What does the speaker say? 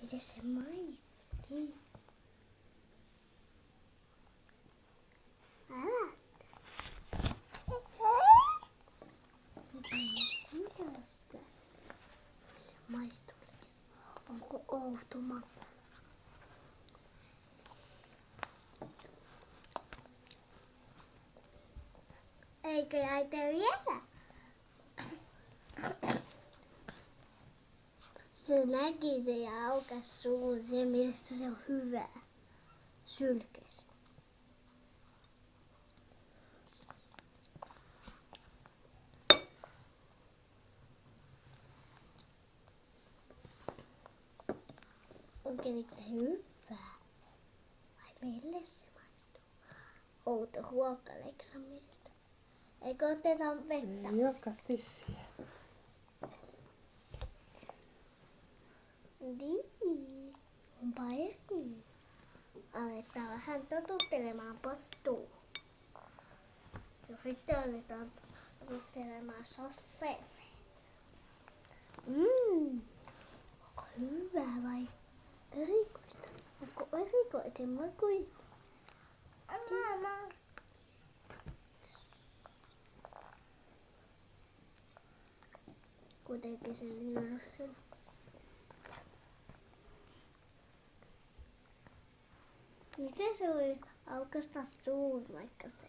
Miten se maisti? Älä sitä. Mikä sellaista? Maistuisi. Onko outo maku? Eikö äiti vielä? Se näki se ja aukas suun. Sen mielestä se on hyvä. Sylkästä. Onko se hyvää? Vai mille se maistuu? Outo ruoka Leksan mielestä. Eikö oteta vettä? Joka tissiä. Niin. Onpa eri. Aletaan vähän totuttelemaan pottua. Ja sitten aletaan totuttelemaan sosseeseen. Onko hyvää vai erikoista? Onko erikoisen makuista? Mama. Kuitenkin sen ylös. Miten se voi aukaista suun vaikka se